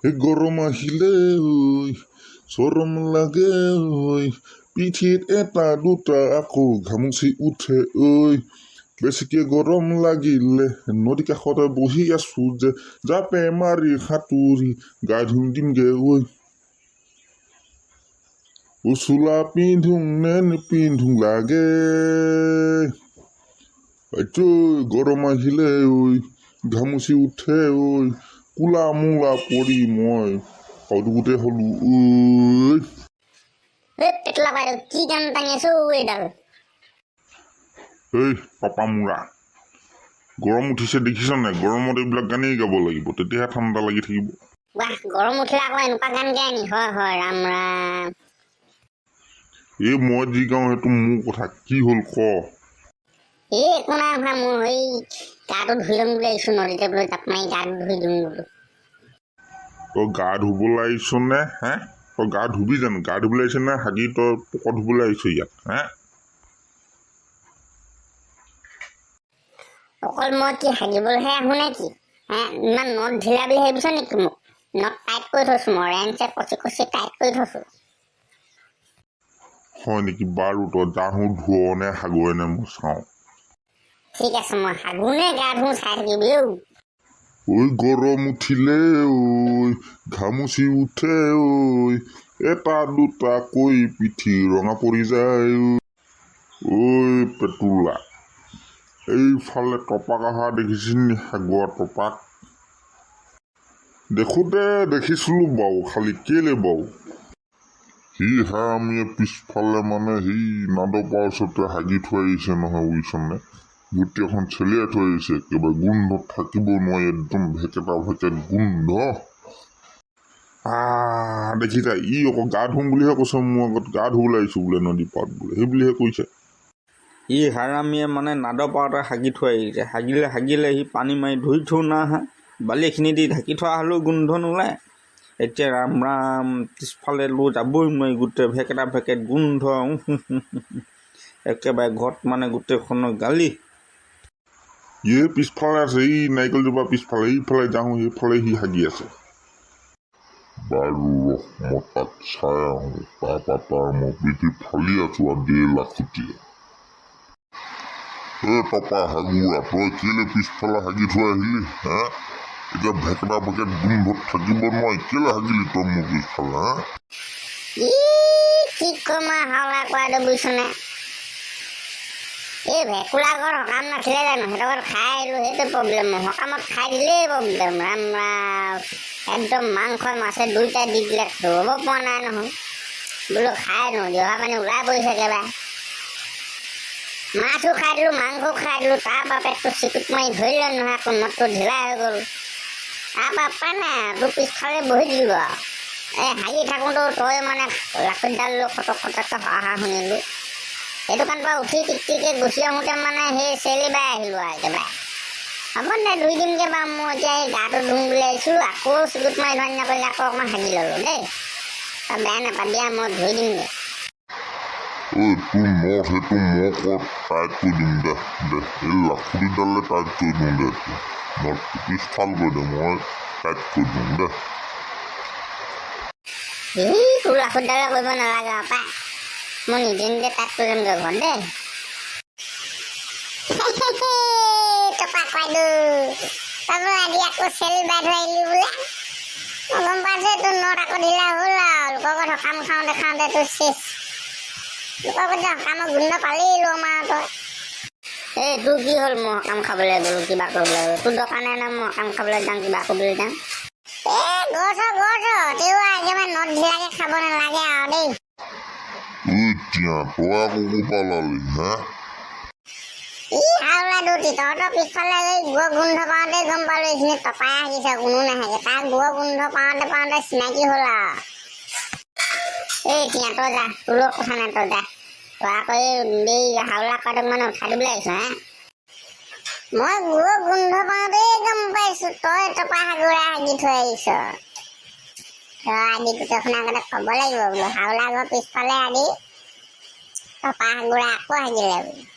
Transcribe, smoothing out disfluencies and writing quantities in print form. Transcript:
এ গৰম আহিলে ঐ চৰম লাগে ঐ পিঠিত এটা দুটা আকৌ ঘামুচি উঠে ঐ বেছিকে গৰম লাগিলে নদী কাষতে বহি আছো যে জাপে মাৰি সাঁতুৰি গা ধুই দিমগে ঐ চোলা পিন্ধোং নে নিপিন্ধোং লাগে গৰম আহিলে ঐ ঘামুচি উঠে ঐ কোলা মোলা পৰি মই সদুগুটে হলো পেটলা বাইদেউ কি গান টানি আছো এইডাল এই পাপা মোৰা গৰম উঠিছে দেখিছ নাই গৰমত এইবিলাক গানেই গাব লাগিব তেতিয়াহে ঠাণ্ডা লাগি থাকিব বাহ গৰম উঠিলে আকৌ এনেকুৱা গান গায় নি হয় হয় ৰাম ৰাম এই মই যি গাওঁ সেইটো মোৰ কথা কি হ'ল ক এই একো নাই হোৱা মোৰ এই গাটো ধুই ল'ম বুলি আহিছো নদীতে বোলো জাপ মাৰি গাটো ধুই দিম বোলো তই গা ধুবলৈ আহিছ নে হে তই গা ধুবি জানো গা ধুবলৈ আহিছ নে হাগি তই পকত ধুবলৈ আহিছ ইয়াত হে অকল মই কি হাগিবলৈহে আহো নে কি হে ইমান নদ ঢিলা বুলি ভাবিছ নেকি মোক নদ টাইট কৰি থৈছো মই ৰেঞ্চে কচি কচি টাইট কৰি থৈছো হয় নেকি বাৰু তই যাহো ধুৱ নে সাগৰে নে মই চাওঁ ঠিক আছে মই হাগো নে গা ধুওঁ চাই থাকিবি ঐ গৰম উঠিলে ঐ ঘামুচি উঠে ঐ এটা দুটা কৈ পিঠি ৰঙা পৰি যায় ঐ পেটুলা এইফালে টপাক অহা দেখিছিল নি সাগৰ টপাক দেখোঁতে দেখিছিলো বাৰু খালি কেলে বাৰু সি আমি পিছফালে মানে সি নাদপাৰ ওচৰতে হাগি থৈ আহিছে নহয় বুজিছনে গোটেইখন চেলিয়াই থৈ আহিছে একেবাৰে গোন্ধ থাকিব নোৱাৰি একদম ভেকেটা ভেকেট গোন্ধ দেখিছা ই আকৌ গা ধুম বুলিহে কৈছে মোৰ আগত গা ধুবলৈ আহিছো বোলে নদী পাৰত বোলে সেই বুলিহে কৈছে ই হাৰামীয়ে মানে নাদৰ পাৰতে হাগি থৈ আহিছে হাগিলে সি পানী মাৰি ধুই থৈ নাহা বালিখিনি দি ঢাকি থোৱা হ'লেও গোন্ধ নোলায় এতিয়া ৰাম ৰাম পিছফালে লৈ যাবই নোৱাৰি গোটেই ভেকেটা ভেকেট গোন্ধ একেবাৰে ঘৰত মানে গোটেইখনৰ গালি পিছফালে আছে এই নাৰিকলজোপা পিছফালে এইফালে যাওঁ সেইফালে সি হাগি আছে বাৰু মই তাক চাই আহোঁ তাৰপৰা তাৰ মই পিঠি ফালি আছো আৰু দেৰ লাখুটিয়ে টপা হাগুৰা তই কেলে পিছফালে হাগি থৈ আহিলি হা এতিয়া ভেকেটা ভেকেট গোন্ধত থাকিব নোৱাৰি কেলে হাগিলি তই মোৰ পিছফালে হা কি কম হাওলা কৰাটো বুজিছনে এই ভেকুলা ঘৰ সকাম নাছিলে জানো সিহঁতৰ ঘৰত খাই আহিলোঁ সেইটো প্ৰব্লেম সকামত খাই দিলেই প্ৰব্লেম ৰাম ৰাম একদম মাংস মাছে দুইটা দি দিলে ৰ'ব পৰা নাই নহয় বোলো খাই দিওঁ জহা পানী ওলাই পৰিছে একেবাৰে মাছো খাই দিলোঁ মাংসও খাই দিলোঁ তাৰপৰা পেটটো চিকুট মাৰি ধৰিলে নহয় আকৌ নদটো ঢিলা হৈ গ'ল তাৰপৰা পাই নাই তোৰ পিছফালে বহি দিলোঁ আৰু এই হাগি থাকোঁতেও তই মানে লাখুটিডাল লৈ খটক খটককৈ অহা শুনিলোঁ সেইটো কাৰণে পৰা উঠি টিকটিকে গুচি আহোঁতে মানে সেই চেলি বাই আহিলোঁ আৰু একেবাৰে হ'ব দে ধুই দিমগৈ বাৰু মই এতিয়া এই গাটো ধুম বুলি আহিছোঁ আকৌ চিকুট মাৰি ধৰি নকৰিলে আকৌ অকণমান হাগি ল'লোঁ দেই তই বেয়া নাপাবি আৰু মই ধুই দিমগৈ তোৰ নখ সেইটো মই ক'ত টাইট কৰি দিম দে এই লাখুটিডালে টাইট কৰি দিওঁ দে নখটো পিছফাল কৰি দে মই টাইট কৰি দিওঁ দে তোৰ লাখুটিডালে কৰিব নালাগে আৰু পাই মই নিজে নিজে টাইট কৰি ল'মগৈ ঘৰত দেই টপাক বাইদেউ তই আজি আকৌ চেলি বাই থৈ আহিলি বোলে মই গম পাইছোঁ তোৰ নট আকৌ ঢিলা হ'ল আৰু লোকৰ ঘৰত সকাম খাওঁতে খাওঁতে তোৰ চেচ লোকৰ ঘৰত সকামৰ গোন্ধ পালেই ল'ম আৰু তই এই তোৰ কি হ'ল মই সকাম খাবলৈ গ'লোঁ কিবা কৰিবলৈ গ'লোঁ তোৰ দৰকাৰ নাই নহয় মই সকাম খাবলৈ যাওঁ কিবা কৰিবলৈ যাওঁ গছ তেও একেবাৰে নট ঢিলাকৈ খাব নালাগে আৰু দেই তই আকৌ ক'ৰপৰা লালি হা হাওলা দুটি তহঁতৰ পিছফালে গোৱা গোন্ধ পাওঁতে গম পালোঁ এইখিনি টপাই হাগিছে কোনো নাহাগে তাৰ গোৱা গোন্ধ পাওঁতে চিনাকি হ'ল আৰু এই এতিয়া তই যা তোৰ কথা নাই তই যা তই আকৌ এই হাওলা কৰাটোক মানে উঠাই দিবলৈ আহিছ হা মই গোৱা গোন্ধ পাওঁতেই গম পাইছোঁ তই টপা হাগুৰা হাগি থৈ আহিছ তই আদি গোটেইখন আগতে ক'ব লাগিব বোলো হাওলা ঘৰ পিছফালে আদি টপা হাগুৰা আকৌ হাগিলে বোলো